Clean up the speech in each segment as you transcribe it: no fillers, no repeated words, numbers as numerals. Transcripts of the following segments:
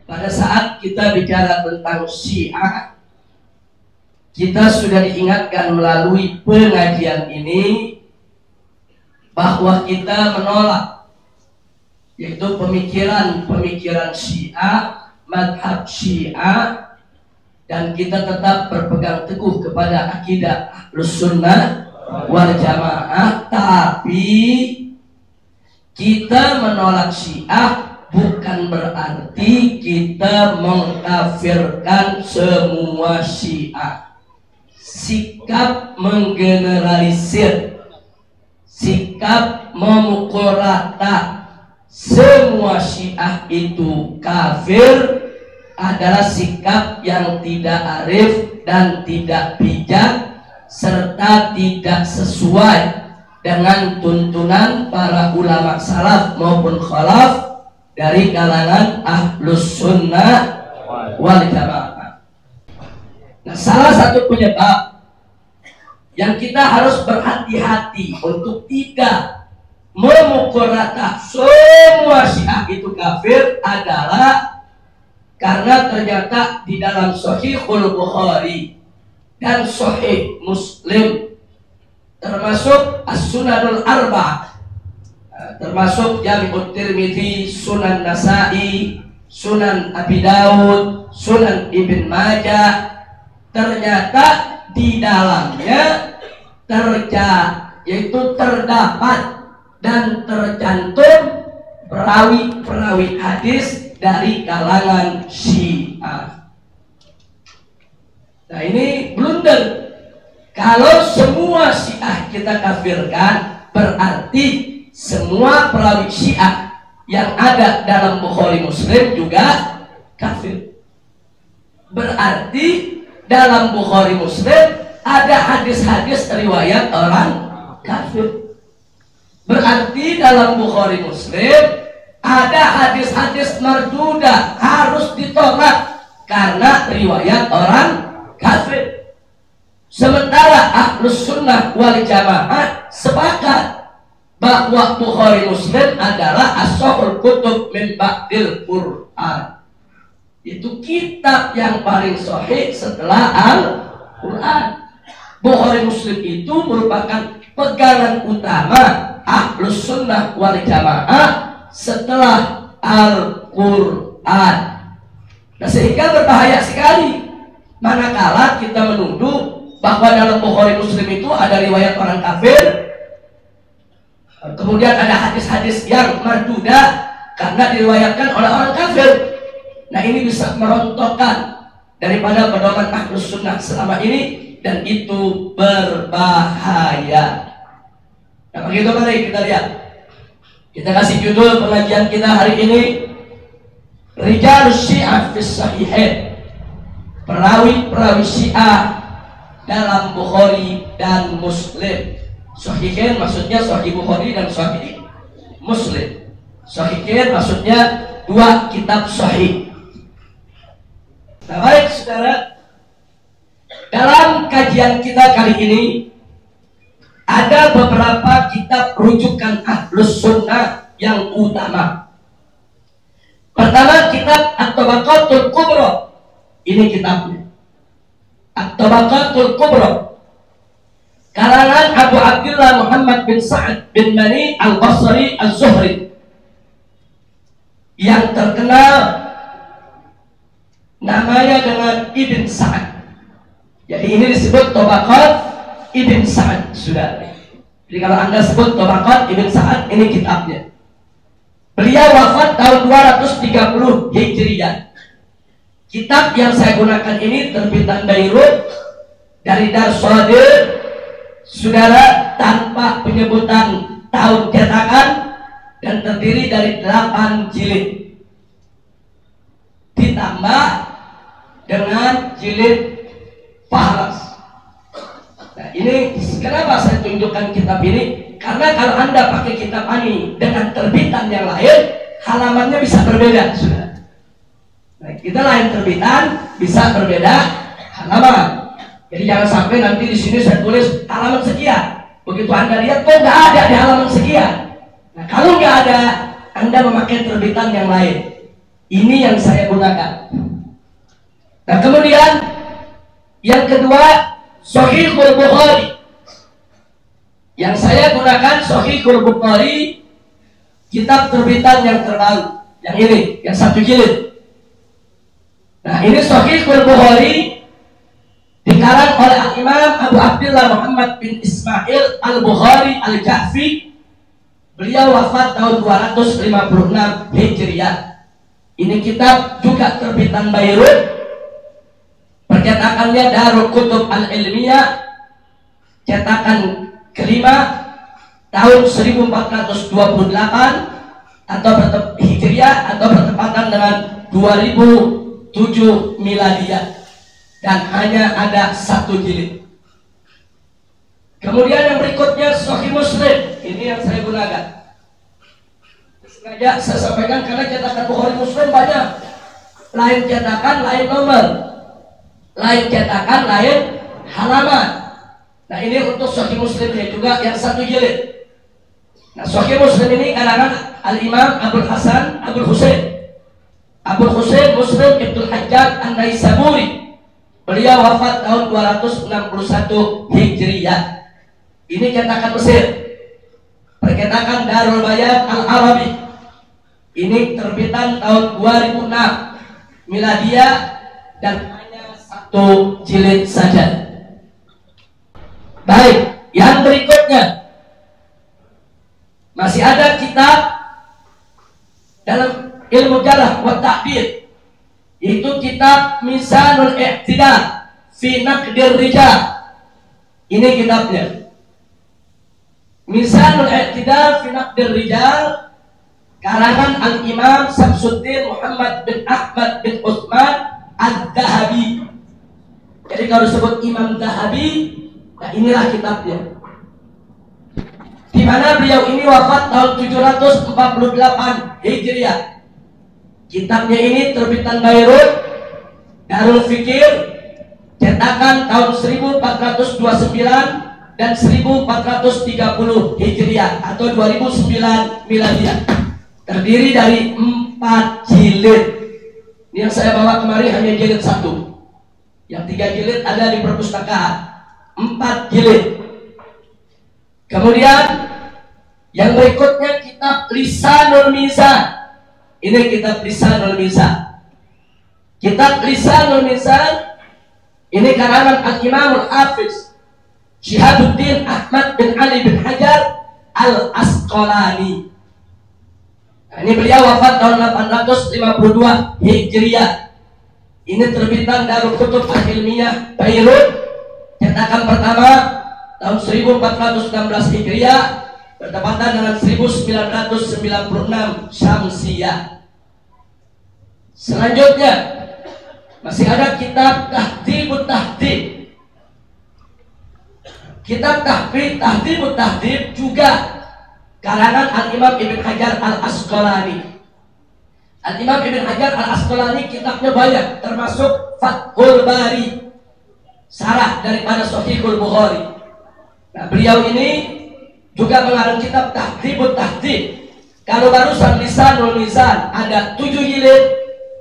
pada saat kita bicara tentang Syiah, kita sudah diingatkan melalui pengajian ini bahwa kita menolak yaitu pemikiran Syiah, madhab Syiah, dan kita tetap berpegang teguh kepada akidah Ahlus Sunnah wal Jamaah. Tapi kita menolak Syiah bukan berarti kita mengkafirkan semua Syiah. Sikap menggeneralisir, sikap memukul rata semua Syiah itu kafir adalah sikap yang tidak arif dan tidak bijak serta tidak sesuai dengan tuntunan para ulama salaf maupun khalaf dari kalangan Ahlus Sunnah wal Jamaah. Nah, salah satu penyebab yang kita harus berhati-hati untuk tidak memukul rata semua Syiah itu kafir adalah karena ternyata di dalam Sahihul Bukhari dan Sahih Muslim, termasuk As-Sunanul Arba'ah, termasuk Jami'ut Tirmidzi, Sunan Nasa'i, Sunan Abi Daud, Sunan Ibn Majah, ternyata di dalamnya terdapat dan tercantum perawi-perawi hadis dari kalangan Syiah. Nah, ini blunder. Kalau semua Syiah kita kafirkan, berarti semua perawi Syiah yang ada dalam Bukhari Muslim juga kafir. Berarti dalam Bukhari Muslim ada hadis-hadis riwayat orang kafir. Berarti dalam Bukhari Muslim ada hadis-hadis mardudah, harus ditolak karena riwayat orang kafir. Sementara Ahlus Sunnah wal Jamaah sepakat bahwa Bukhari Muslim adalah ashahul kutub min ba'dil Quran. Itu kitab yang paling sahih setelah Al-Quran. Bukhari Muslim itu merupakan pegangan utama Ahlus Sunnah wal Jamaah setelah Al-Quran. Nah, sehingga berbahaya sekali manakala kita menuduh bahwa dalam Bukhari Muslim itu ada riwayat orang kafir, kemudian ada hadis-hadis yang mardudah karena diriwayatkan oleh orang kafir. Nah, ini bisa merontokkan daripada pedoman Ahlus Sunnah selama ini, dan itu berbahaya. Nah, begitu, mari kita lihat. Kita kasih judul pengajian kita hari ini, Rijal Syiah fis Sahihain, perawi-perawi Syiah dalam Bukhari dan Muslim. Sahihain maksudnya Sahih Bukhari dan Sahih Muslim. Sahihain maksudnya dua kitab sahih. Nah, baik saudara, dalam kajian kita kali ini ada beberapa kitab rujukan Ahlus Sunnah yang utama. Pertama, kitab At-Tabaqatul Kubra. Ini kitabnya, At-Tabaqatul Kubra, karangan Abu Abdullah Muhammad bin Sa'ad bin Mani Al-Basri Az-Zuhri, yang terkenal namanya dengan Ibn Sa'ad. Jadi ini disebut Tabaqat Ibn Sa'ad, sudah. Jadi kalau Anda sebut Tabaqat Ibn Sa'ad, ini kitabnya. Beliau wafat tahun 230 Hijriah. Kitab yang saya gunakan ini terbitan Beirut dari Darsadir, saudara, tanpa penyebutan tahun cetakan, dan terdiri dari 8 jilid ditambah dengan jilid Fahras. Nah, ini kenapa saya tunjukkan kitab ini? Karena kalau Anda pakai kitab ini dengan terbitan yang lain, halamannya bisa berbeda, sudah. Nah, kita lain terbitan bisa berbeda halaman. Jadi jangan sampai nanti di sini saya tulis halaman sekian, begitu Anda lihat kok nggak ada di halaman sekian. Nah, kalau nggak ada, Anda memakai terbitan yang lain. Ini yang saya gunakan. Nah kemudian yang kedua, Shahihul Bukhari. Yang saya gunakan Shahihul Bukhari, kitab terbitan yang terbaru. Yang ini, yang 1 jilid. Nah ini Shahihul Bukhari, dikarang oleh Imam Abu Abdullah Muhammad bin Ismail Al-Bukhari Al-Kahfi. Beliau wafat tahun 256 Hijriah. Ini kitab juga terbitan Beirut. Percetakannya Darul Kutub Al-Ilmiyah, cetakan kelima tahun 1428 atau Hijriah atau bertepatan dengan 2007 Miladiyah, dan hanya ada 1 jilid. Kemudian yang berikutnya Sahih Muslim. Ini yang saya gunakan. Sengaja saya sampaikan karena cetakan Bukhari Muslim banyak. Lain cetakan, lain nomor. Lain cetakan, lain halaman. Nah ini untuk Sahih Muslimnya juga yang 1 jilid. Nah Sahih Muslim ini karangan Al-Imam Abul Hasan Abul Husain Muslim Ibnul Hajjaj An-Naisaburi. Beliau wafat tahun 261 Hijriah. Ini cetakan Mesir. Percetakan Darul Bayan Al-Arabi. Ini terbitan tahun 2006 Miladiyah dan hanya 1 jilid saja. Baik, yang berikutnya masih ada kitab dalam ilmu jarh wa ta'dil, yaitu kitab Mizanul I'tidal fi Naqdir Rijal. Ini kitabnya, Mizanul I'tidal fi Naqdir Rijal, karangan Al-Imam Samsuddin Muhammad bin Ahmad bin Utsman Ad-Dahabi. Jadi kalau disebut Imam Dahabi, nah inilah kitabnya. Di mana beliau ini wafat tahun 748 Hijriah. Kitabnya ini terbitan Beirut, Darul Fikir, cetakan tahun 1429 dan 1430 Hijriah atau 2009 Miladiyah. Terdiri dari 4 jilid. Yang saya bawa kemari hanya jilid 1. Yang 3 jilid ada di perpustakaan. 4 jilid. Kemudian yang berikutnya kitab Lisanul Mizan. Ini kitab Lisanul Mizan. Kitab Lisanul Mizan ini karangan Al-Imam Al-Hafiz Syihabuddin Ahmad bin Ali bin Hajar Al-Asqalani. Nah, ini beliau wafat tahun 852 Hijriah. Ini terbitan Darul Kutub Al-Ilmiyah Beirut, cetakan pertama tahun 1416 Hijriah, bertepatan dengan 1996 Syamsiyah. Selanjutnya masih ada kitab Tahdhibut Tahdhib. Kitab Tahdhibut Tahdhib juga karangan Al-Imam Ibn Hajar Al-Asqalani. Al-Imam Ibn Hajar Al-Asqalani kitabnya banyak, termasuk Fathul Bari, sarah daripada Shahihul Bukhari. Nah beliau ini juga mengarang kitab Tahdhibut Tahdhib. Kalau barusan Lisanul Mizan ada 7 jilid,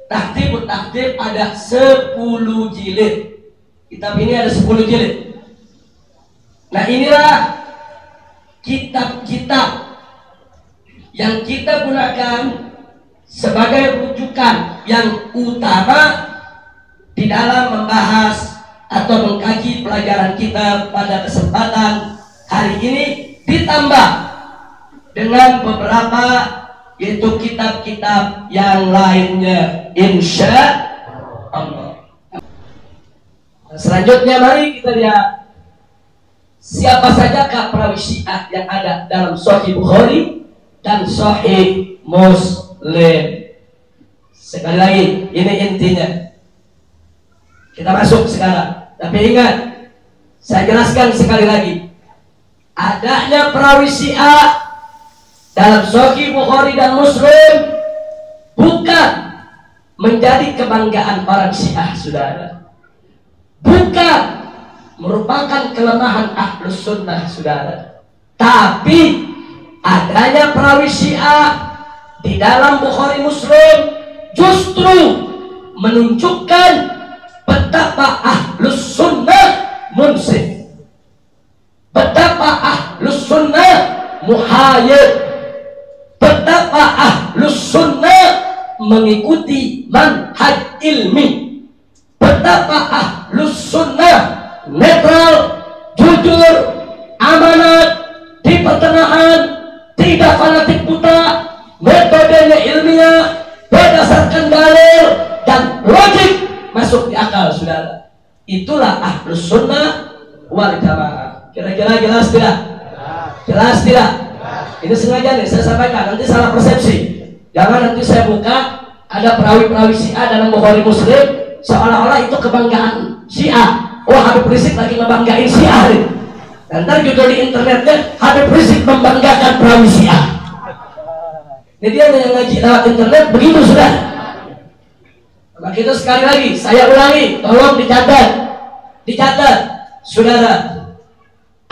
Tahdhibut Tahdhib ada 10 jilid. Kitab ini ada 10 jilid. Nah inilah kitab-kitab yang kita gunakan sebagai rujukan yang utama di dalam membahas atau mengkaji pelajaran kita pada kesempatan hari ini, ditambah dengan beberapa yaitu kitab-kitab yang lainnya, insya Allah. Selanjutnya mari kita lihat siapa sajakah perawi Syiah yang ada dalam Sahih Bukhari dan Sahih Muslim. Sekali lagi, ini intinya. Kita masuk sekarang. Tapi ingat, saya jelaskan sekali lagi. Adanya perawi Syiah dalam Sahih Bukhari dan Muslim bukan menjadi kebanggaan orang Syiah, saudara. Bukan merupakan kelemahan Ahlus Sunnah, saudara. Tapi adanya perawi Syiah di dalam Bukhari Muslim justru menunjukkan betapa ahlus sunnah munsif, betapa ahlus sunnah muhayyid, betapa ahlus sunnah mengikuti manhaj ilmi, betapa ahlus sunnah netral, jujur, amanat, di pertengahan, tidak fanatik buta, metodenya ilmiah, berdasarkan dalil dan logik, masuk di akal, saudara. Itulah ahlus sunnah wal jamaah. Kira-kira jelas tidak? Jelas tidak? Ini sengaja nih saya sampaikan, nanti salah persepsi. Jangan nanti saya buka ada perawi-perawi Syiah dalam Bukhari Muslim seolah-olah itu kebanggaan Syiah. Oh, Habib Rizik lagi ngebanggain Syiah nih. Dan ntar judul di internetnya Habib Rizik membanggakan perawi Syiah. Ini dia yang ngaji lewat internet begitu, sudah. Maka itu sekali lagi saya ulangi, tolong dicatat, saudara.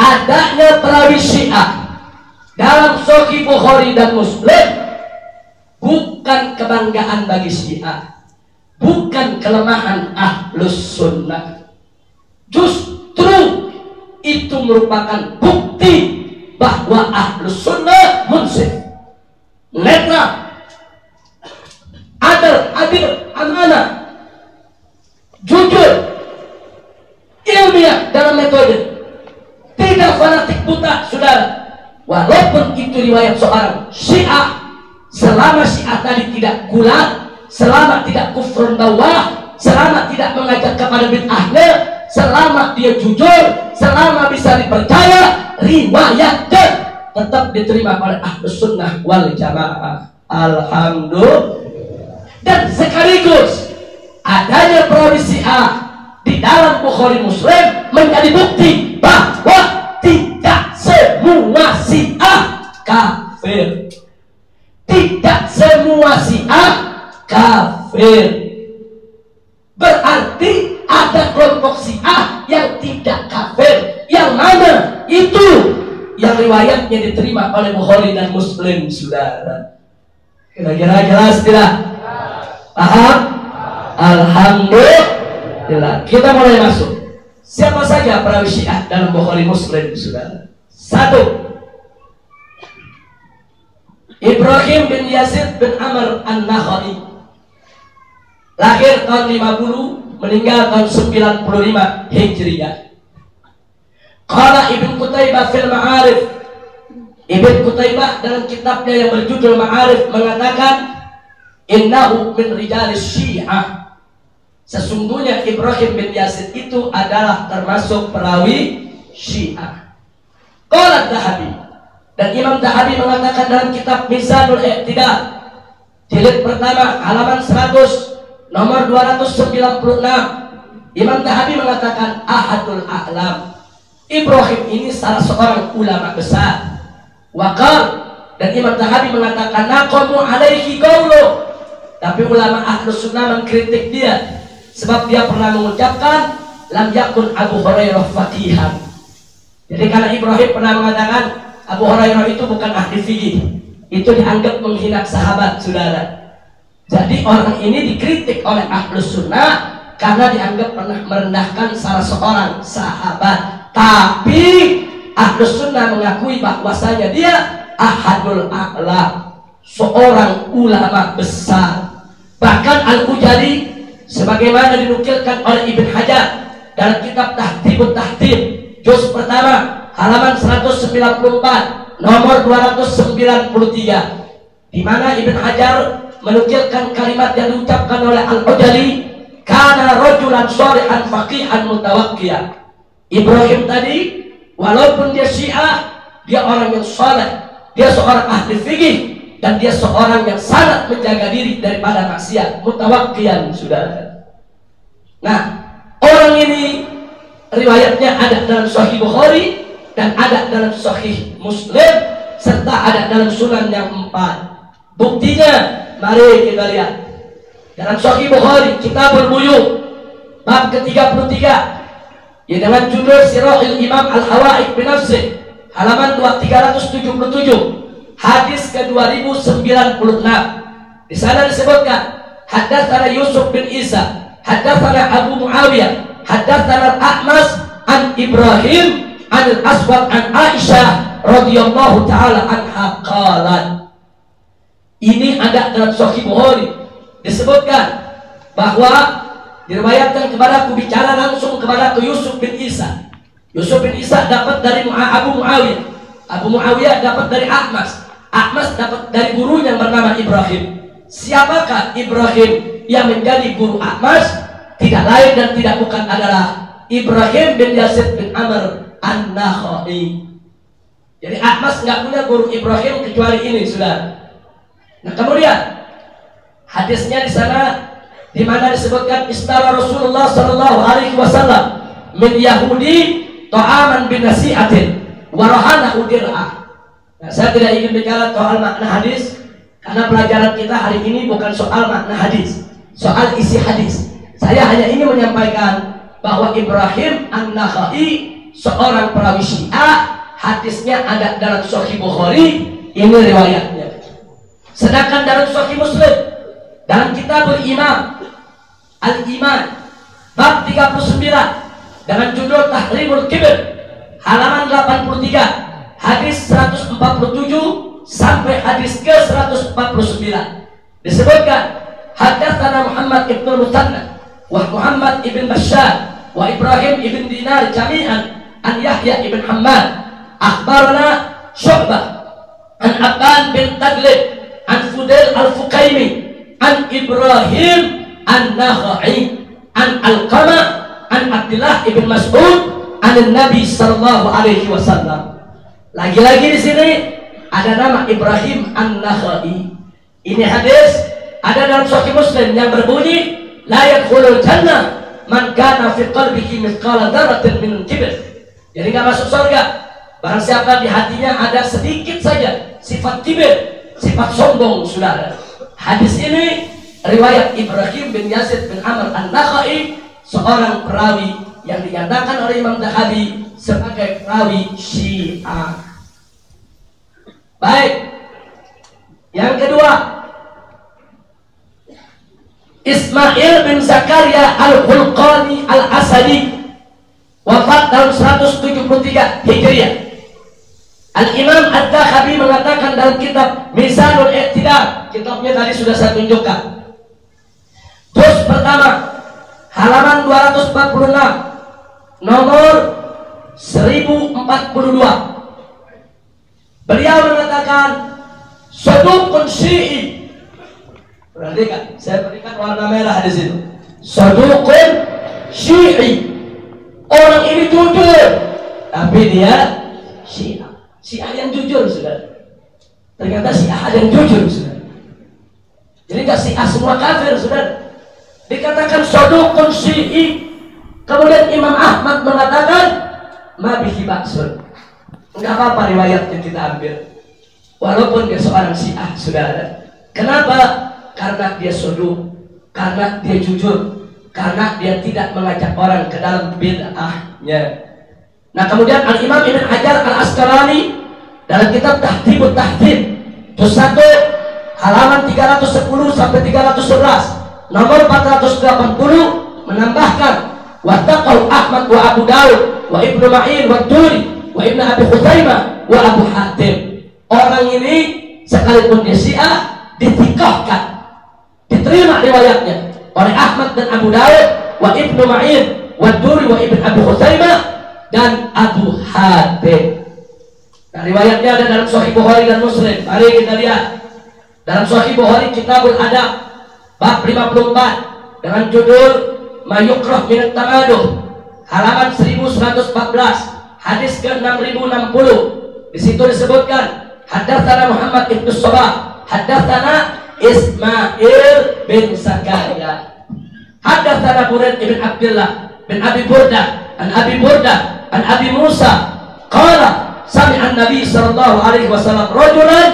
Adanya perawi Syiah dalam Sahih Bukhari dan Muslim bukan kebanggaan bagi Syiah, bukan kelemahan ahlus sunnah. Justru itu merupakan bukti bahwa ahlus sunnah munsif, netral, adil, amanah, jujur, ilmiah dalam metode, tidak fanatik buta, saudara. Walaupun itu riwayat seorang Syiah, selama Syiah tadi tidak gulat, selama tidak kufrun bawah, selama tidak mengajak kepada bid'ahnya, selama dia jujur, selama bisa dipercaya, riwayatnya tetap diterima oleh ahlus sunnah wal jamaah. Alhamdulillah. Dan sekaligus adanya perawi Syiah di dalam Bukhari Muslim menjadi bukti bahwa tidak semua Syiah kafir. Tidak semua Syiah kafir. Berarti ada kelompok Syiah yang tidak kafir. Yang mana? Itu yang riwayatnya diterima oleh Bukhari dan Muslim, saudara. Kira-kira jelas tidak? Paham? Alhamdulillah. Kita mulai masuk. Siapa saja perawi Syiah dalam Bukhari Muslim, saudara? 1. Ibrahim bin Yazid bin Amr An-Nakhai, lahir tahun 50, meninggal tahun 95 Hijriah. Qala Ibn Qutaybah fil Ma'arif. Ibn Qutaybah dalam kitabnya yang berjudul Ma'arif mengatakan, innahu min rijalis Syiah. Sesungguhnya Ibrahim bin Yazid itu adalah termasuk perawi Syiah. Qala Dhahabi, dan Imam Dhahabi mengatakan dalam kitab Mizanul I'tidal jilid pertama halaman 100 nomor 296, Imam Dhahabi mengatakan ahadul a'lam, Ibrahim ini salah seorang ulama besar. Waqal, dan Imam Dhahabi mengatakan naqamu alaihi qawlu, tapi ulama ahlus sunnah mengkritik dia sebab dia pernah mengucapkan lam yakun Abu Hurairah faqihan. Jadi karena Ibrahim pernah mengatakan Abu Hurairah itu bukan ahli fikih, itu dianggap menghina sahabat, saudara. Jadi orang ini dikritik oleh ahlus sunnah karena dianggap pernah merendahkan salah seorang sahabat. Tapi ahlus sunnah mengakui bahwasanya dia ahadul a'la, seorang ulama besar. Bahkan Al-Ujali sebagaimana dinukilkan oleh Ibn Hajar dalam kitab Tahdhibut Tahdhib juz pertama halaman 194 nomor 293, di mana Ibn Hajar menukilkan kalimat yang diucapkan oleh Al-Ujali, kana rajulan shalihan faqihan mutawaqqiyan. Ibrahim tadi walaupun dia Syiah, dia orang yang saleh, dia seorang ahli fikih, dan dia seorang yang sangat menjaga diri daripada maksiat, mutawaqqiyan, saudara. Nah, orang ini riwayatnya ada dalam Sahih Bukhari dan ada dalam Sahih Muslim serta ada dalam Sunan yang 4. Buktinya mari kita lihat dalam Sahih Bukhari Kitabul Buyuh bab ke-33 ya, dengan judul Sirahul Imam Al-Hawaid bin Nafsih halaman 377 hadis ke-2096. Di sana disebutkan haddatsana Yusuf bin Isa, haddatsana Abu Muawiyah, haddatsana A'mas an Ibrahim an Al-Aswad an Aisyah radhiyallahu taala anha qalat. Ini ada dalam Sahih Bukhari disebutkan bahwa diriwayatkan kepadaku, bicara langsung kepadaku Yusuf bin Isa. Yusuf bin Isa dapat dari Abu Muawiyah, Abu Muawiyah dapat dari A'mas, A'mas dapat dari gurunya yang bernama Ibrahim. Siapakah Ibrahim yang menjadi guru A'mas? Tidak lain dan tidak bukan adalah Ibrahim bin Yazid bin Amr An-Nakhai. Jadi A'mas nggak punya guru Ibrahim kecuali ini, saudara. Nah kemudian hadisnya di sana di mana disebutkan istara Rasulullah Sallallahu Alaihi Wasallam min Yahudi ta'aman bin nasi'atin warahanahu dir'ah. Nah, saya tidak ingin bicara soal makna hadis karena pelajaran kita hari ini bukan soal makna hadis, soal isi hadis. Saya hanya ingin menyampaikan bahwa Ibrahim An-Nakhai seorang perawi Syiah, hadisnya ada dalam Sahih Bukhari, ini riwayatnya. Sedangkan dalam Sahih Muslim, dalam kitab Al-Iman bab 39 dengan judul Tahrimul Kibr, halaman 83, hadis 147 sampai hadis ke 149 disebutkan haddatsana Muhammad ibn Musanna wa Muhammad ibn Bashar wa Ibrahim ibn Dinar jami'an an Yahya ibn Hammad akhbarana Syu'bah an Abban bin Taglib an Fudail al-Fuqaimi an Ibrahim an-Nakhai an Al-Qama an Abdullah ibn Mas'ud an Nabi sallallahu alaihi wasallam. Lagi-lagi di sini ada nama Ibrahim An-Nakhai. Ini hadis ada dalam Sahih Muslim yang berbunyi la yadkhulul jannah man kana fi qalbihi mithqala dzarratin min kibr. Jadi enggak masuk surga barang siapa di hatinya ada sedikit saja sifat kibir, sifat sombong, saudara. Hadis ini riwayat Ibrahim bin Yazid bin Amr An-Nakhai, seorang perawi yang dinyatakan oleh Imam Zahabi sebagai perawi Syiah. Baik, yang kedua, Ismail bin Zakaria Al-Hulqani Al-Asadi, wafat tahun 173 Hijriah. Al-Imam Ad-Dakhabi mengatakan dalam kitab Mizanul I'tidal, kitabnya tadi sudah saya tunjukkan, juz pertama halaman 246 nomor 1042, beliau mengatakan saduqun syi'i. Perhatikan, saya berikan warna merah di situ. Saduqun syi'i, orang ini jujur tapi dia Syiah. Syiah yang jujur, saudara. Ternyata Syiah yang jujur, saudara. Jadi gak Syiah semua kafir, saudara. Dikatakan saduqun syi'i. Kemudian Imam Ahmad mengatakan ma bihi ba'sun. Enggak apa-apa riwayat yang kita ambil walaupun dia seorang Syiah, saudara. Kenapa? Karena dia saduq, karena dia jujur, karena dia tidak mengajak orang ke dalam bid'ahnya. Nah kemudian Al-Imam Ibn Hajar Al-Asqalani dalam kitab Tahdhibut Tahdhib juz 1 halaman 310 sampai 311 nomor 480 menambahkan wattaqau Ahmad wa Abu Daud wa Ibnu Ma'in wa Duri wa Ibnu Abi Khuzaimah wa Abu Hatim. Orang ini sekalipun dia Syiah ditikohkan, diterima riwayatnya oleh Ahmad dan Abu Daud wa Ibnu Ma'in wa Duri wa Ibnu Abi Khuzaimah dan Abu Hatim. Nah riwayatnya ada dalam Sahih Bukhari dan Muslim. Mari kita lihat dalam Sahih Bukhari Kitabul Adab bab 54 dengan judul Mayukrah Minat Tamaduh, halaman 1114, hadis ke 6060. Di situ disebutkan haddatsana Muhammad ibn Sabah, haddatsana Ismail bin Zakaria, haddatsana Buraid ibn Abdullah bin Abi Burdah an Abi Burdah an Abi Musa qala sami'an Nabi sallallahu alaihi wasallam rajulan,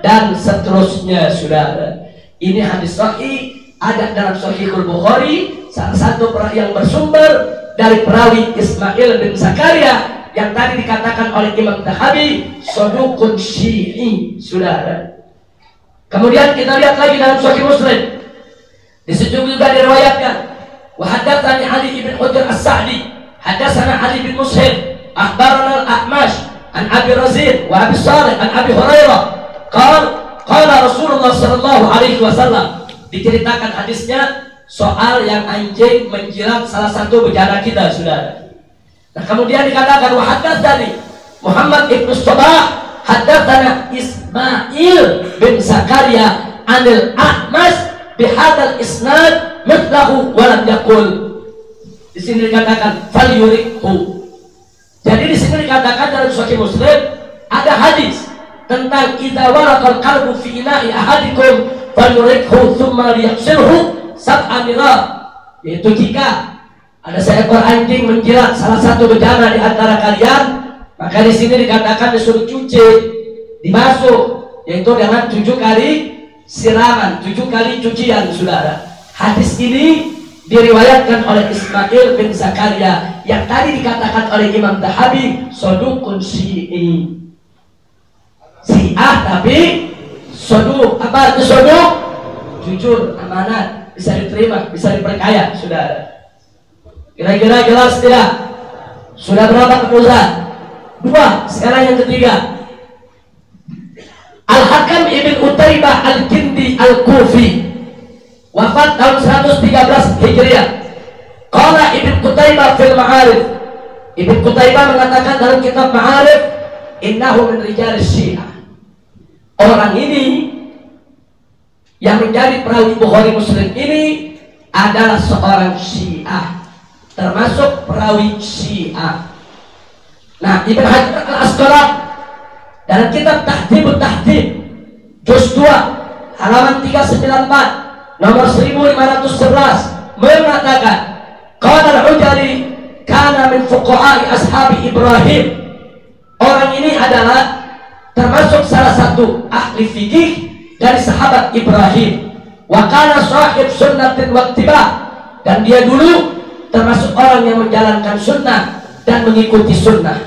dan seterusnya, saudara. Ini hadis sahih ada dalam Sahihul Bukhari, salah satu yang bersumber dari perawi Ismail bin Zakaria yang tadi dikatakan oleh Imam Zahabi saduqun syi'i, saudara. Kemudian kita lihat lagi dalam Sahih Muslim Di situ juga diriwayatkan, wa haddatsani Ali bin Hujr As-Sa'di, haddatsana Ali bin Mushib, akhbarana Al-A'mash an Abi Razin wa Abi Salih an Abi Hurairah qala Rasulullah sallallahu alaihi wasallam. Diceritakan hadisnya soal yang anjing menjilat salah satu bejana kita, saudara. Nah, kemudian dikatakan wa haddatsani Muhammad ibn Sabah, haddatsana Ismail bin Zakaria anil A'mash bihadzal isnad mithlahu wa lam yaqul. Di sini dikatakan falyurikhu. Jadi di sini dikatakan dalam Sahih Muslim ada hadis tentang idza waraqal qalbu fi ina'i ahadikum falyurikhu thumma liyaghsilhu sab'a mirah, yaitu jika ada seekor anjing menjilat salah satu bejana di antara kalian, maka di sini dikatakan disuruh cuci, dibasuh, yaitu dengan 7 kali siraman, 7 kali cucian, saudara. Hadis ini diriwayatkan oleh Ismail bin Zakaria yang tadi dikatakan oleh Imam Dahabi sodukun syi'i, syiah tapi soduk. Apa itu soduk? Jujur, amanat, bisa diterima, bisa diperkaya, saudara. Kira-kira jelas tidak? Sudah berapa Ustaz? 2. Sekarang yang ketiga, Al-Hakam ibn Utaibah Al-Kindi Al-Kufi, wafat tahun 113 Hijriah. Qala Ibn Qutaibah fil Ma'arif. Ibn Qutaibah mengatakan dalam kitab Ma'arif, innahu min rijal Syiah. Orang ini yang menjadi perawi Bukhari Muslim ini adalah seorang Syiah, termasuk perawi Syiah. Nah, Ibn Hajar Al-Asqalani dalam kitab Tahdhibut Tahdhib juz 2 halaman 394 nomor 1511 mengatakan, qala al-Ujali kana min fuqaha'i ashabi Ibrahim. Orang ini adalah termasuk salah satu ahli fikih dari sahabat Ibrahim. Wa kana sahib sunnatin wa ittibah, dan dia dulu termasuk orang yang menjalankan sunnah dan mengikuti sunnah.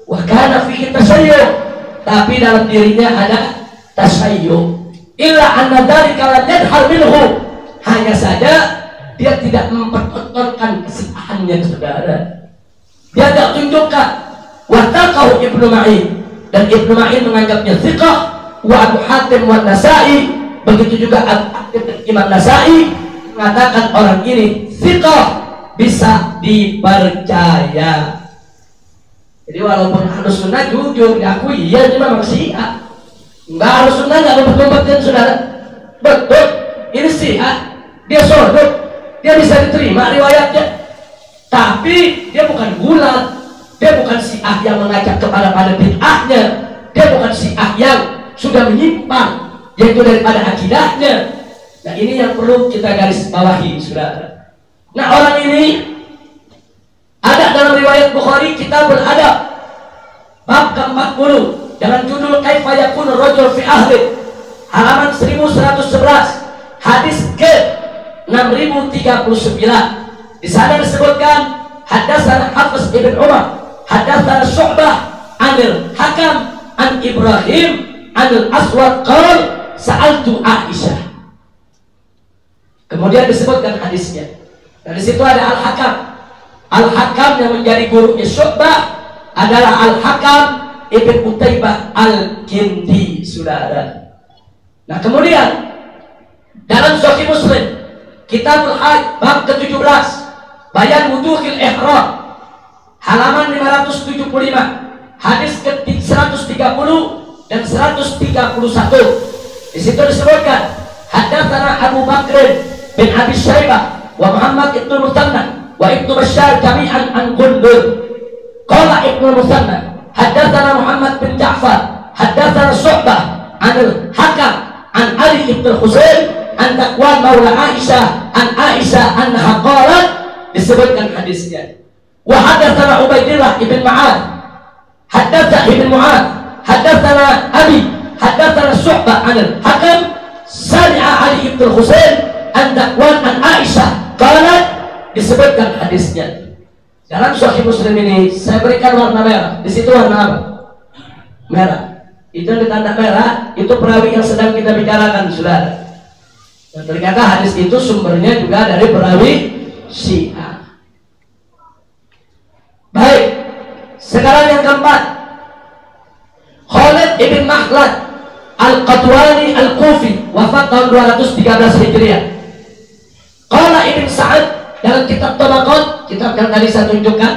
Wa kana fihi tasayyuh, tapi dalam dirinya ada tasayyuh. Illa anna dzalika lam yadhhal minhu, hanya saja dia tidak mempertontonkan kesiahannya, saudara. Dia tidak tunjukkan. Wa taqahu Ibnu Ma'in, dan Ibnu Ma'in menganggapnya thiqah. Wa Abu Hatim wa Nasa'i, begitu juga Abu Hatim dan Imam Nasa'i mengatakan orang ini thiqah, bisa dipercaya. Jadi walaupun Ahlus Sunnah jujur diakui, iya dia memang Syiah. Enggak, Ahlus Sunnah enggak ngumpet-ngumpetin, saudara. Betul, ini Syiah, dia sodok, dia bisa diterima riwayatnya. Tapi dia bukan gulat, dia bukan Syiah yang mengajak kepada bid'ahnya, dia bukan Syiah yang sudah menyimpang, yaitu daripada akidahnya. Nah, ini yang perlu kita garis bawahi, saudara. Nah, orang ini ada dalam riwayat Bukhari Kitabul Adab bab ke-40 dengan judul Kaifa yakunu rajul fi ahli, halaman 1111, hadis ke 6039. Di sana disebutkan haddatsana Hafiz ibn Umar, haddatsana Syu'bah anil Hakam an Ibrahim anil Aswad qala sa'altu Aisyah. Kemudian disebutkan hadisnya. Dan di situ ada Al-Hakam. Al-Hakam yang menjadi gurunya Syu'bah adalah Al-Hakam Ibn Utaibah Al-Kindi, saudara. Nah, kemudian dalam Sahih Muslim Kitabul Hajj bab ke-17 Bayan Wuduhil Ihram halaman 575 hadis ke-130 dan 131. Di situ disebutkan haddatsana Abu Bakr bin Abi Syaibah wa Muhammad ibn Muthanna wa Ibnu Bashar jami'an an Gundur. Qala Ibnu Muthanna haddatsana Muhammad bin Ja'far haddatsana Syu'bah anil Hakam an Ali ibn Husain an Taqwan maula Aisyah an Aisyah anha qalat, disebutkan hadisnya. Wa haddatsana Ubaidillah ibn Ma'ad haddatsana ibn Mu'ad haddatsana Abi haddatsana Syu'bah anil Hakam sami'a Ali ibn Husain an Taqwan an Aisyah qalat, disebutkan hadisnya. Dalam Sahih Muslim ini saya berikan warna merah. Di situ warna apa? Merah. Itu yang ditanda merah, itu perawi yang sedang kita bicarakan, saudara. Dan ternyata hadis itu sumbernya juga dari perawi Syiah. Baik, sekarang yang keempat, Khalid ibn Makhlad Al-Qatwani Al-Kufi, wafat tahun 213 Hijriah. Qala Ibn Sa'ad dalam kitab Tabaqat, kitab yang tadi saya tunjukkan,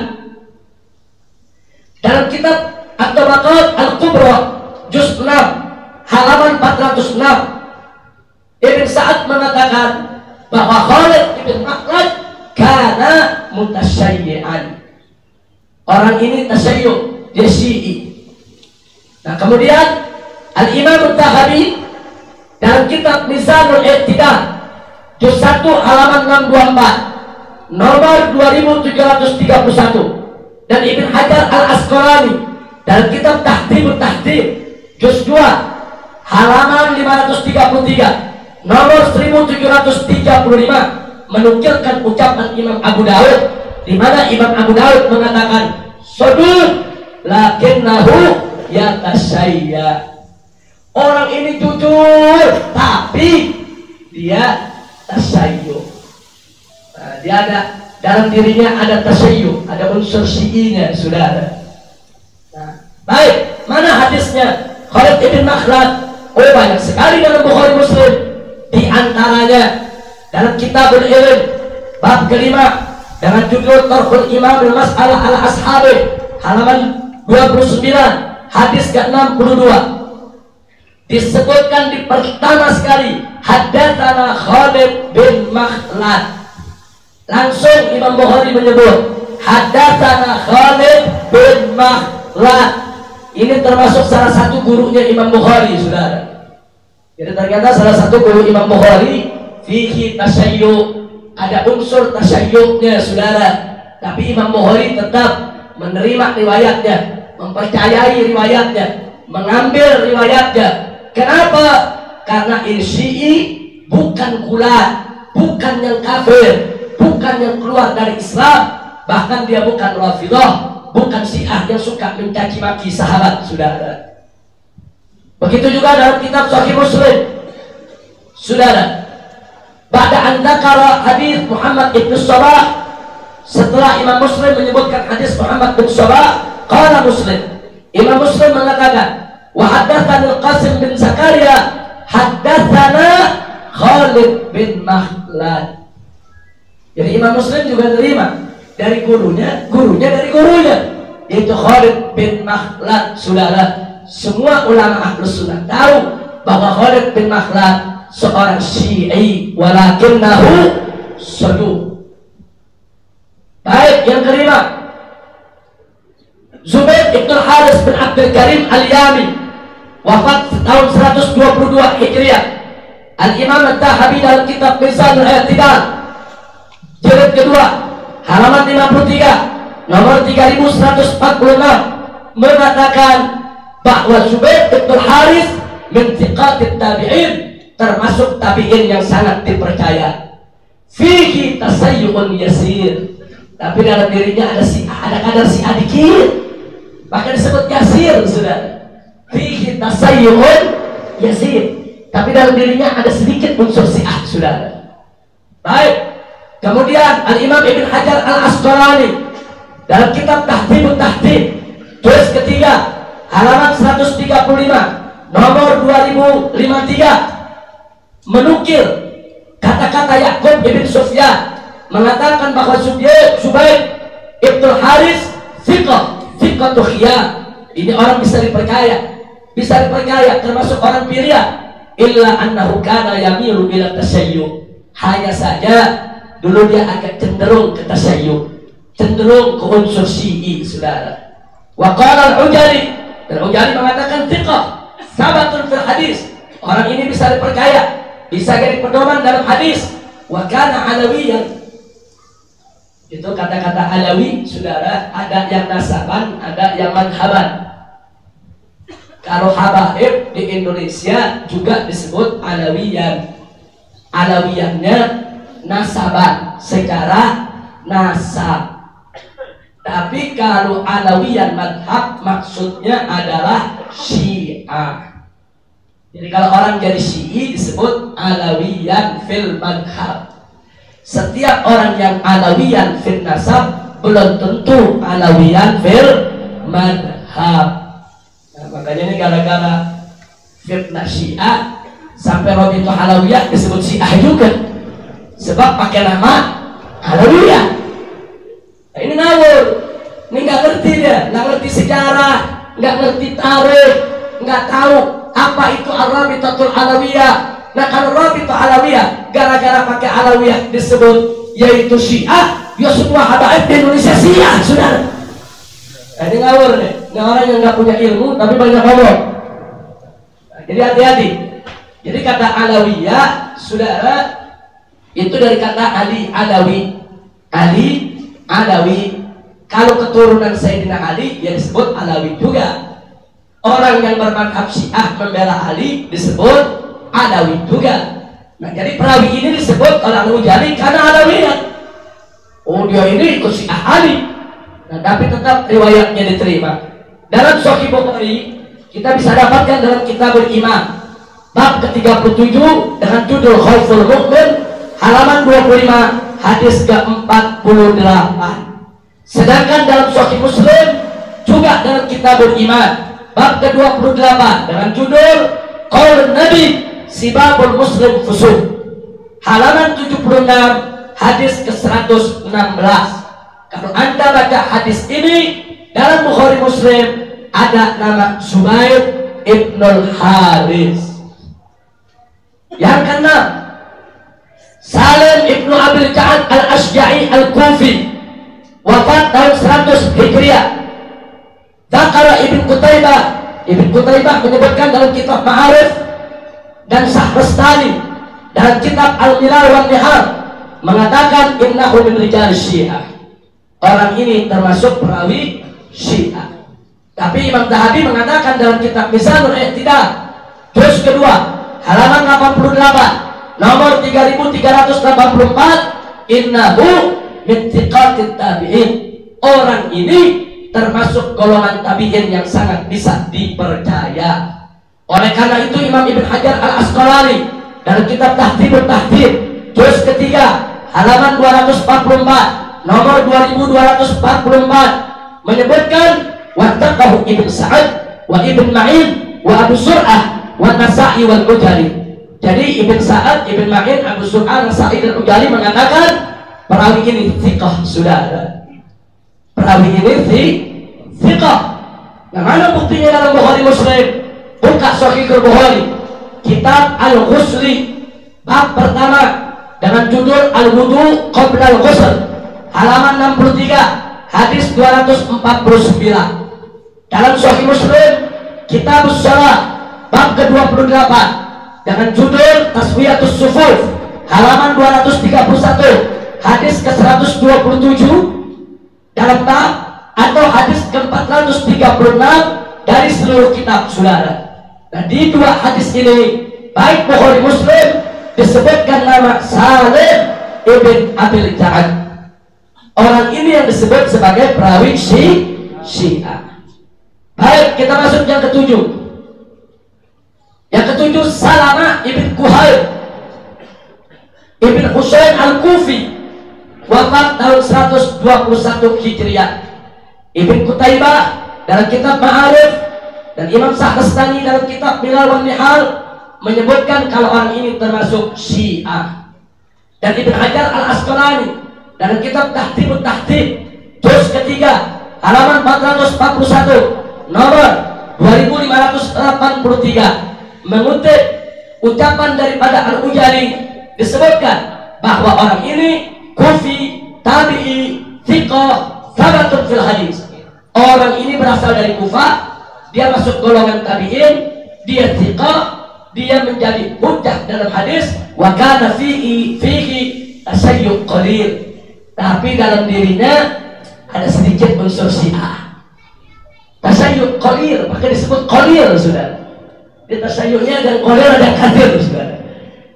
dalam kitab At-Tabaqat Al-Kubra juz 6 halaman 406, Ibn Sa'ad mengatakan bahwa Khalid ibn Makhlad kana mutasyayyi'an. Orang ini tasyayyu', dia Syi'i. Nah, kemudian Al-Imam Al-Tahawi dalam kitab Mizanul I'tidal juz 1 halaman 624 nomor 2731, dan Ibn Hajar Al-Asqalani dalam kitab Tahdhibut Tahdhib juz 2 halaman 533 nomor 1735 menukilkan ucapan Imam Abu Daud, di mana Imam Abu Daud mengatakan sudud lakinnahu yatasayya. Orang ini jujur tapi dia tasayyu. Nah, dia ada dalam dirinya ada tasayyu, ada unsur syi'inya, saudara. Nah, baik, mana hadisnya Khalid ibn Makhlad? Oh, banyak sekali dalam Bukhari Muslim. Di antaranya dalam Kitabul Ilm bab kelima dengan judul Tarhul Imam al-Mas'alah al-Ashabi halaman 29 hadis ke-62 disebutkan di pertama sekali haddatsana Khalid bin Makhlad. Langsung Imam Bukhari menyebut haddatsana Khalid bin Makhlad. Ini termasuk salah satu gurunya Imam Bukhari, saudara. Jadi ternyata salah satu guru Imam Bukhari fihi tasyayyu', ada unsur tasyayyu'nya, saudara. Tapi Imam Bukhari tetap menerima riwayatnya, mempercayai riwayatnya, mengambil riwayatnya. Kenapa? Karena ini Syi'i bukan kulat, bukan yang kafir, bukan yang keluar dari Islam, bahkan dia bukan Rafidhah, bukan Syiah yang suka mencaci maki sahabat, saudara. Begitu juga dalam kitab Sahih Muslim, saudara. Ba'da an dzakara hadis Muhammad ibn Sabah, setelah Imam Muslim menyebutkan hadis Muhammad bin Sabah, qala Muslim, Imam Muslim mengatakan wa haddatsana Al-Qasim bin Zakaria haddatsana Khalid bin Makhlad. Jadi Imam Muslim juga terima dari gurunya, gurunya dari gurunya, yaitu Khalid bin Makhlad, saudara. Semua ulama Ahlus Sunnah tahu bahwa Khalid bin Makhlad seorang Syi'i walakinnahu saduq. Baik, yang kelima, Zubair ibn Haris bin Abdul Karim Al-Yami, wafat tahun 122 Hijriah. Al-Imam At-Tahawi dalam kitab Mizanul I'tidal jilid kedua halaman 53 nomor 3146 mengatakan bahwa Zubair ibn Haris min thiqatit tabi'in, termasuk tabi'in yang sangat dipercaya. Fihi tasayyu'un yasir, tapi dalam dirinya ada kadar Syiah dikit, bahkan disebut yasir, saudara. Fihi tasayyu'un yasir, tapi dalam dirinya ada sedikit unsur Syiah, saudara. Baik, kemudian Al-Imam Ibn Hajar Al-Asqalani dalam kitab Tahdhibut Tahdhib juz ketiga halaman 135 nomor 2053 menukil kata-kata Ya'qub ibn Sufyan mengatakan bahwa Zubair ibn Haris thiqatu khiyar, ini orang bisa dipercaya, termasuk orang pilihan. Illa annahu kana yamilu ila tasyayyu', hanya saja dulu dia agak cenderung ke tasyayyu', cenderung ke unsur Syi'i, saudara. Wa qala al-Ujali, dan Ujali mengatakan thiqah sabatun fil hadis, orang ini bisa dipercaya, bisa jadi pedoman dalam hadis. Wa kana alawiyan, itu kata-kata alawi, saudara, ada yang nasaban, ada yang manhaban. Kalau habaib di Indonesia juga disebut alawiyan. Alawiyannya nasaban secara nasab. Tapi kalau alawiyan madhab maksudnya adalah Syiah. Jadi kalau orang jadi Syi'i disebut Alawiyan fil madhab. Setiap orang yang Alawiyan fil nasab belum tentu Alawiyan fil madhab. Nah, makanya ini gara-gara fitnah Syiah sampai Rabithah Alawiyah disebut Syiah juga, sebab pakai nama Alawiyah. Nah, ini ngawur, ini nggak ngerti dia, nggak ngerti sejarah, nggak ngerti tarikh, nggak tahu apa itu Ar-Rabithatul Alawiyah. Nah, kalau Rabithah Alawiyah gara-gara pakai Alawiyah disebut yaitu Syiah, ya semua habaib di Indonesia Syiah, saudara. Nah, ini ngawur nih, ini orang yang nggak punya ilmu tapi banyak ngomong. Nah, jadi hati-hati. Jadi kata Alawiyah, saudara, itu dari kata Ali Alawi. Ali Alawi. Kalau keturunan Sayyidina Ali ya disebut Alawi juga. Orang yang bermadhab Syiah membela Ali disebut Alawi juga. Nah, jadi perawi ini disebut orang Al-Ujali karena Alawiyah. Oh, dia ini ikut Syiah Ali. Nah, tapi tetap riwayatnya diterima. Dalam Sahih Bukhari kita bisa dapatkan dalam Kitabul Iman bab ke-37 dengan judul Khauful Mu'min, halaman 25, hadis ke-48. Sedangkan dalam Sahih Muslim juga dalam Kitabul Iman bab ke-28 dengan judul Qaul Nabi Sibabul Muslim Fusuq, halaman 76, hadis ke-116. Kalau Anda baca hadis ini dalam Bukhari Muslim ada nama Zubair Ibnul Haris. Yang keenam, Salim Ibnu Abil Ja'ad Al-Ashja'i Al-Kufi, wafat tahun 100 Hijriah. Dzakara Ibn Qutaibah menyebutkan dalam kitab Ma'arif dan Shahrastani dalam kitab Al-Milal wal Nihal mengatakan innahu min rijal Syiah. Orang ini termasuk perawi Syiah. Tapi Imam Zahabi mengatakan dalam kitab Mizanul I'tidal juz kedua halaman 88 nomor 3384, innahu min thiqatit tabi'in. Orang ini termasuk golongan tabi'in yang sangat bisa dipercaya. Oleh karena itu Imam Ibn Hajar Al-Asqalani dalam kitab Tahdhibut Tahdhib juz ketiga halaman 244 nomor 2244 menyebutkan wattaqahu Ibn Sa'ad wa Ibn Ma'in wa Abu Sur'ah wa Nasa'i wal Ujali. Jadi Ibn Sa'ad, Ibn Ma'in, Abu Sur'ah, Nasa'i dan Ujali mengatakan perawi ini thiqah, saudara. Perawi ini thiqah. Nah, mana buktinya dalam Bukhari Muslim? Buka Sahih Bukhari kitab Al-Ghusli bab pertama dengan judul Al-Wudu Qabla Al-Ghusl, halaman 63, hadis 249. Dalam Sahih Muslim kitab Shalah bab ke-28 dengan judul Taswiyatus Sufuf, halaman 231, hadis ke-127 dalam bab atau hadis ke-436 dari seluruh kitab, saudara. Nah, di dua hadis ini baik Bukhari Muslim disebutkan nama Salim Ibn Abil Ja'ad. Orang ini yang disebut sebagai perawi Syiah. Baik, kita masuk yang ketujuh. Yang ketujuh, Salamah Ibn Kuhail Ibn Husain Al-Kufi, wafat tahun 121 Hijriah. Ibn Qutaibah dalam kitab Ma'arif dan Imam Shahrastani dalam kitab Milal wal Nihal menyebutkan kalau orang ini termasuk Syiah. Dan Ibn Hajar Al-Asqalani dalam kitab Tahdhibut Tahdhib juz ketiga halaman 441 nomor 2583 mengutip ucapan daripada Al-Ujali, disebutkan bahwa orang ini kufi, tabi'i, thiqah, thabatun fil hadis. Orang ini berasal dari Kufah, dia masuk golongan tabi'in, dia thiqah, dia menjadi hujjah dalam hadis, wa kana fihi tasayyuq qalil. Tapi dalam dirinya ada sedikit unsur Syiah. Tasayyuq qalil, maka disebut qalil, saudara. Di tasayyuqnya dan qalil ada kadir, saudara.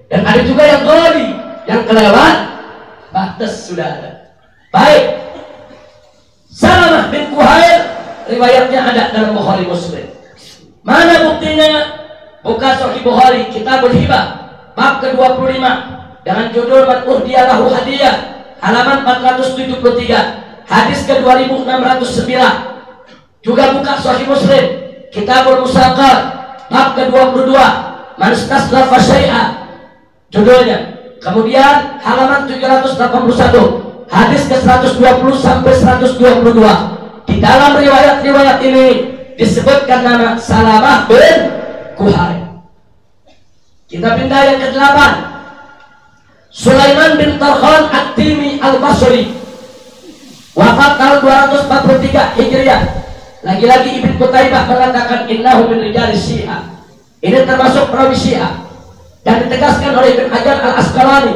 Dan ada juga yang ghali, yang kelewat batas, saudara. Baik. Salamah bin Kuhail riwayatnya ada dalam Bukhari Muslim. Mana buktinya? Buka Sahih Bukhari, Kitabul Hibah, bab ke-25 dengan judul Man Uhdiyalahu Hadiyah, halaman 473, hadis ke-2609. Juga buka Sahih Muslim, Kitabul Musaqat, bab ke-22, Man Istaslafa Syai'a, judulnya. Kemudian halaman 781, hadis ke-120 sampai 122. Di dalam riwayat-riwayat ini disebutkan nama Salamah bin Kuhai. Kita pindah yang ke-8. Sulaiman bin Tarkhan At-Timi Al-Basri, wafat tahun 243 Hijriah. Lagi-lagi Ibn Qutaibah mengatakan innahu min rijalis Syiah. Ini termasuk perawi Syiah dan ditegaskan oleh Ibn Hajar Al-Asqalani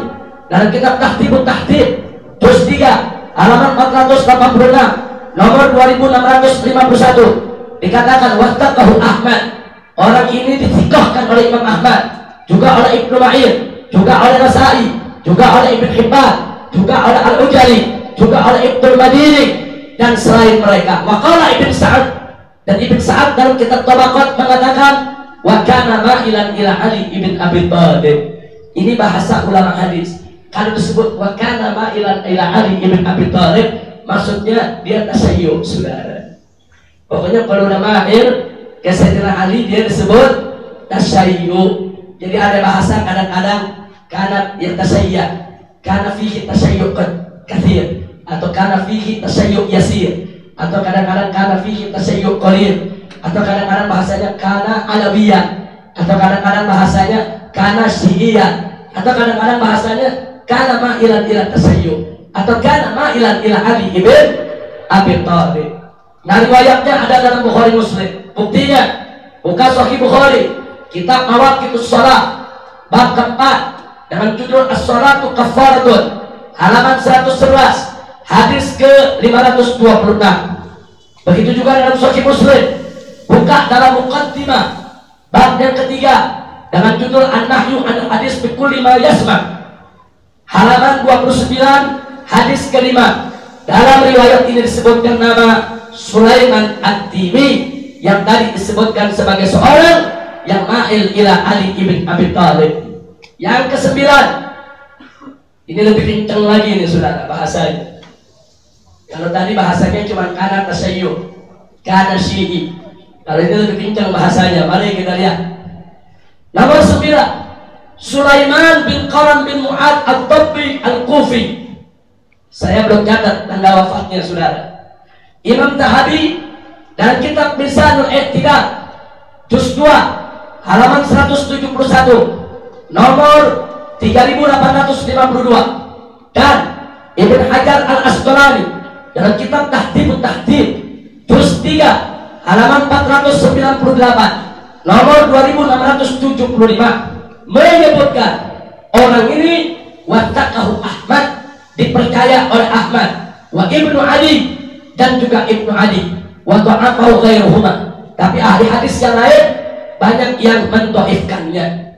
dalam kitab Tahdhibut Tahdhib juz 3 halaman 486 nomor 2651. Dikatakan wattaqahu Ahmad. Orang ini disikohkan oleh Imam Ahmad, juga oleh Ibnu Ma'in, juga oleh Nasai, juga oleh Ibn Hibban, juga oleh Al-Ujali, juga oleh Ibnu Madini, dan selain mereka. Waqala Ibn Sa'ad, dan Ibn Sa'ad dalam kitab Tabaqat mengatakan wa kana ma'ilan ila Ali ibn Abi Thalib. Ini bahasa ulama hadis. Kalau disebut wa kana ma'ilan ila Ali ibn Abi Thalib, maksudnya dia tasayyuh, saudara. Pokoknya kalau udah mahir ke Sayyidina Ali dia disebut tasayyuh. Jadi ada bahasa kadang-kadang kana yatasayya, kana fihi tasayyuh katsir, atau kana fihi tasayyuh yasir, atau kadang-kadang kana fihi tasayyuh qalil, atau kadang-kadang bahasanya kana alawiyah, atau kadang-kadang bahasanya kana syi'iyah, atau kadang-kadang bahasanya kana ma'ilan ila tasayyuh, atau kana ma'ilan ila Ali ibn Abi Thalib. Nah, riwayatnya ada dalam Bukhari Muslim. Buktinya buka Sahih Bukhari, kitab Mawaqitus Shalah, bab keempat dengan judul As-Shalatu Kaffaratun, halaman 111, hadis ke-526. Begitu juga dalam Sahih Muslim, buka dalam Muqaddimah, bab yang ketiga dengan judul An-Nahyu an Hadis bi kulli ma yasma, halaman 29, hadis ke-5. Dalam riwayat ini disebutkan nama Sulaiman At-Timi yang tadi disebutkan sebagai seorang yang ma'il ila Ali ibn Abi Thalib. Yang ke-9, ini lebih kencang lagi nih saudara bahasanya. Kalau tadi bahasanya cuma kana tasayyuh, kana syi'i. Kalau ini lebih kencang bahasanya. Mari kita lihat. Nomor 9, Sulaiman bin Qaram bin Mu'ad At-Tabbi Al-Kufi. Saya belum catat tanggal wafatnya saudara. Imam Tahabi dan kitab Lisanul I'tidal juz 2 halaman 171 nomor 3852, dan Ibn Hajar Al-Asqalani dalam kitab Tahdhibut Tahdhib juz 3 halaman 498 nomor 2675 menyebutkan orang ini wattaqahu Ahmad, dipercaya oleh Ahmad, wa Ibnu Ali, dan juga Ibnu Ali, wa ta'afahu ghairuhuma. Tapi ahli hadis yang lain banyak yang mendoifkannya.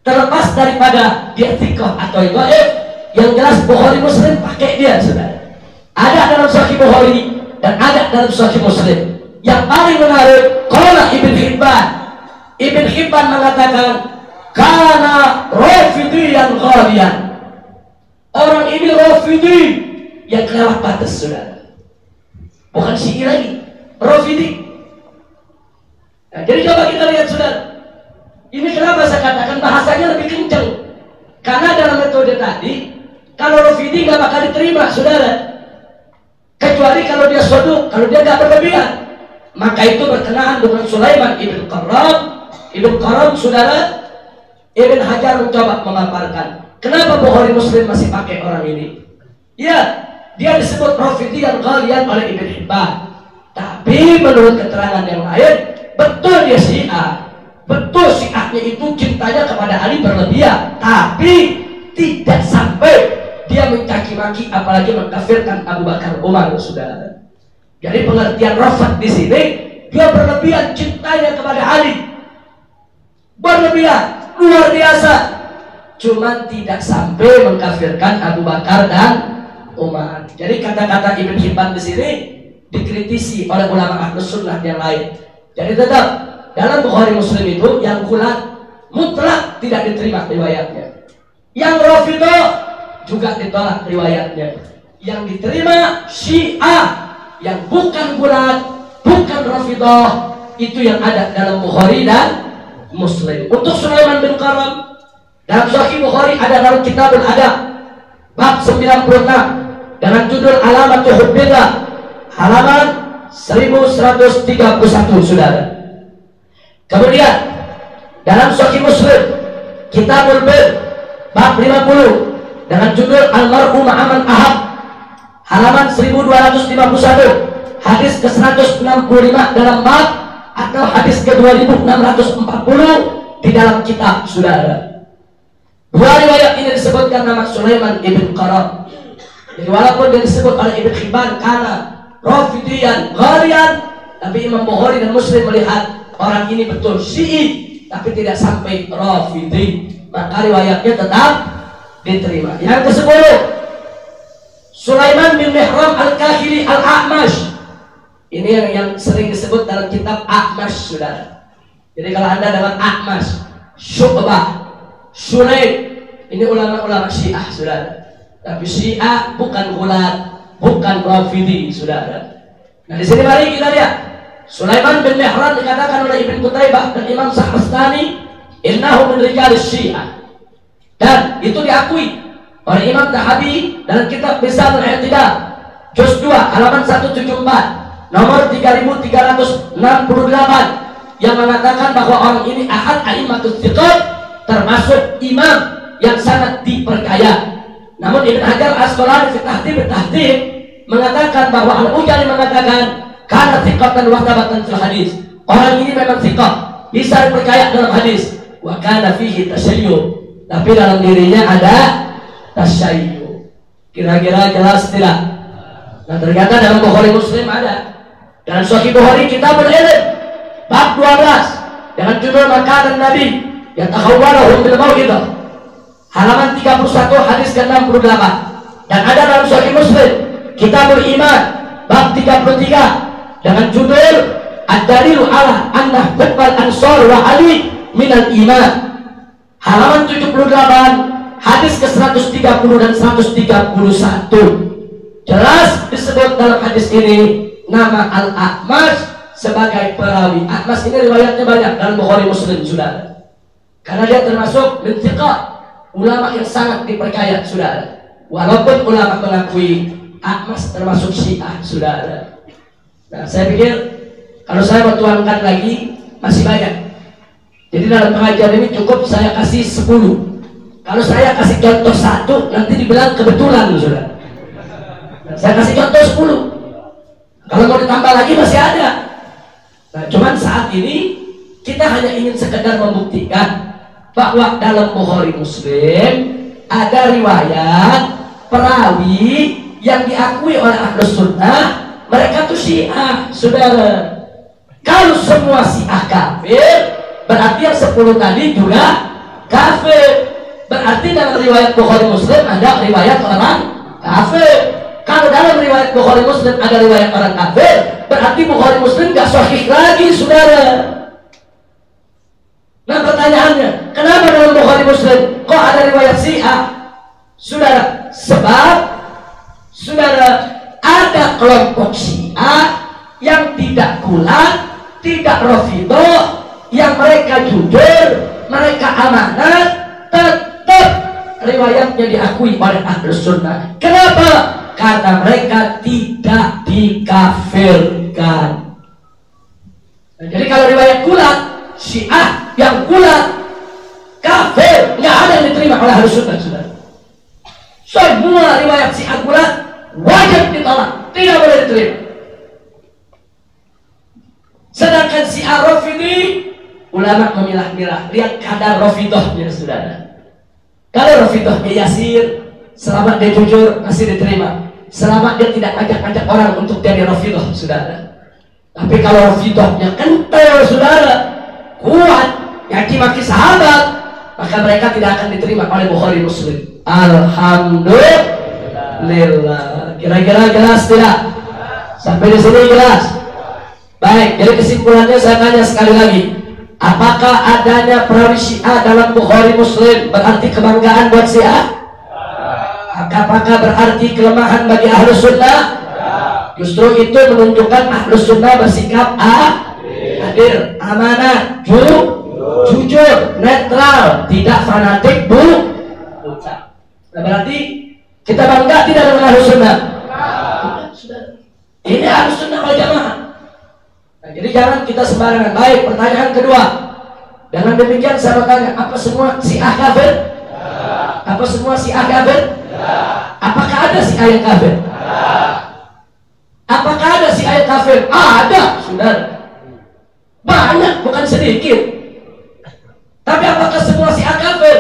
Terlepas daripada dia thiqah atau dhaif, yang jelas Bukhari Muslim pakai dia saudara. Ada dalam Sahih Bukhari dan ada dalam Sahih Muslim. Yang paling menarik, qala Ibn Hibban. Ibn Hibban mengatakan kana rafidiyan ghaliyan. Orang ini rafidi yang kelewat batas saudara. Bukan syi'i lagi, rafidi. Nah, jadi coba kita lihat saudara. Ini kenapa saya katakan bahasanya lebih kencang? Karena dalam metode tadi, kalau rafidi nggak bakal diterima saudara. Kecuali kalau dia soduk, kalau dia nggak berlebihan. Maka itu berkenaan dengan Sulaiman ibn Qaram. Ibn Qaram saudara, Ibn Hajar mencoba memaparkan kenapa Bukhari Muslim masih pakai orang ini. Ya, dia disebut rafidi yang ghaliyan oleh Ibn Hibban. Tapi menurut keterangan yang lain, betul dia Syiah. Betul Syiahnya itu cintanya kepada Ali berlebihan. Tapi tidak sampai dia mencaci maki apalagi mengkafirkan Abu Bakar Umar saudara. Jadi pengertian rafat di sini, dia berlebihan cintanya kepada Ali. Berlebihan, luar biasa. Cuman tidak sampai mengkafirkan Abu Bakar dan Umar. Jadi kata-kata Ibn Hibban di sini dikritisi oleh ulama Ahlus Sunnah yang lain. Jadi tetap dalam Bukhari Muslim itu yang kulat mutlak tidak diterima riwayatnya. Yang Rafidhah juga ditolak riwayatnya. Yang diterima Syiah yang bukan kulat, bukan Rafidhah, itu yang ada dalam Bukhari dan Muslim. Untuk Sulaiman bin Karam dalam Sahih Bukhari ada dalam Kitabul Adab bab 96 dengan judul Alamatul Hubbillah halaman 1131 saudara. Kemudian dalam Sahih Muslim Kitabul Bir bab 50 dengan judul Almar'u Ma'aman Ahab halaman 1251 hadis ke-165 dalam bab atau hadis ke-2640 di dalam kitab saudara. Dua riwayat ini disebutkan nama Sulaiman ibn Qaram. Jadi walaupun dia disebut oleh Ibn Hibban karena Rafidiyan, Ghalian, tapi Imam Bukhari dan Muslim melihat orang ini betul Syi'i, tapi tidak sampai Rafidi, maka riwayatnya tetap diterima. Yang ke-10, Sulaiman bin Mihram al-Kahili al-A'mash. Ini yang sering disebut dalam kitab A'mash, saudara. Jadi kalau anda dengan A'mash, Syu'bah, Sulaim, ini ulama-ulama Syiah, saudara. Tapi Syiah bukan Ghulat, bukan Rafidi, saudara. Nah di sini mari kita lihat. Sulaiman bin Mihran dikatakan oleh Ibn Qutaybah dan Imam Sahrastani, innahu min rijalis Syiah. Dan itu diakui oleh Imam Tahabi dalam kitab Mizanul I'tidal juz 2 halaman 174 nomor 3368 yang mengatakan bahwa orang ini ahad a'immatus thiqat, termasuk imam yang sangat dipercaya. Namun Ibn Hajar Asqalani fi Tahdhib mengatakan bahwa Al-Ujali mengatakan karena thiqatan wa thabatan fil hadis. Orang ini memang thiqah, bisa dipercaya dalam hadis. Wa kana fihi tasyayyu, tapi dalam dirinya ada tasyayyu. Kira-kira jelas tidak? Nah ternyata dalam Bukhari Muslim ada. Dalam Sahih Bukhari Kitabul Ilm bab 12 dengan judul Makanan Nabi Yatakhawwalahum bil Mau'idah halaman 31 hadis ke-68. Dan ada dalam Sahih Muslim Kitabul Iman bab 33 dengan judul Ad-Dalilu ala anna hubbal ansar wa ali minal iman halaman 78 hadis ke-130 dan 131. Jelas disebut dalam hadis ini nama Al-A'mash sebagai perawi. A'mash ini riwayatnya banyak dalam Bukhari Muslim, saudara. Karena dia termasuk min thiqat, ulama yang sangat dipercaya, saudara. Walaupun ulama mengakui A'mash termasuk Syiah, saudara. Nah, saya pikir kalau saya mau tuangkan lagi masih banyak. Jadi dalam pengajian ini cukup saya kasih 10. Kalau saya kasih contoh 1 nanti dibilang kebetulan, saudara. Nah, saya kasih contoh 10. Kalau mau ditambah lagi masih ada. Nah, cuman saat ini kita hanya ingin sekedar membuktikan bahwa dalam Bukhari Muslim ada riwayat perawi yang diakui oleh Ahlus Sunnah, mereka tuh Syiah, saudara. Kalau semua Syiah kafir, berarti yang 10 tadi juga kafir. Berarti dalam riwayat Bukhari Muslim ada riwayat orang kafir. Kalau dalam riwayat Bukhari Muslim ada riwayat orang kafir, berarti Bukhari Muslim gak sahih lagi, saudara. Nah pertanyaannya, kenapa dalam Bukhari Muslim kok ada riwayat Syiah? Saudara, sebab saudara ada kelompok Syiah yang tidak kulat, tidak Rafidhah, yang mereka jujur, mereka amanat, tetap riwayatnya diakui oleh Ahlus Sunnah. Kenapa? Karena mereka tidak dikafirkan. Nah, jadi kalau riwayat kulat, Syiah yang kulat, kafir, nggak ada yang diterima oleh Ahlus Sunnah, saudara. Semua riwayat Syiah kulat wajib ditolak, tidak boleh diterima. Sedangkan Syiah Rafidi, ulama memilah-milah, lihat kadar Rafidhahnya, saudara. Kalau Rafidhahnya yasir, selama dia jujur masih diterima, selama dia tidak ajak-ajak orang untuk jadi Rafidhah, saudara. Tapi kalau Rafidhahnya kental, saudara, kuat, yaki-maki sahabat, maka mereka tidak akan diterima oleh Bukhari Muslim. Alhamdulillah. Kira-kira jelas tidak? Sampai di sini jelas? Baik, jadi kesimpulannya saya tanya sekali lagi. Apakah adanya perawi Syiah dalam Bukhari Muslim berarti kebanggaan buat Syiah? Apakah berarti kelemahan bagi Ahlus Sunnah? Justru itu menunjukkan Ahlus Sunnah bersikap adil, amanah, jujur, netral, tidak fanatik, buta. Nah, berarti kita bangga tidak dengan Ahlus Sunnah? Ini Ahlus Sunnah wal Jamaah. Nah, jadi jangan kita sembarangan. Baik, pertanyaan kedua. Dengan demikian saya bertanya, apa semua Syiah kafir? Apa semua Syiah kafir? Apakah ada Syiah yang kafir? Apakah ada Syiah yang kafir? Ada, saudara. Banyak, bukan sedikit. Tapi apakah semua Syiah kafir?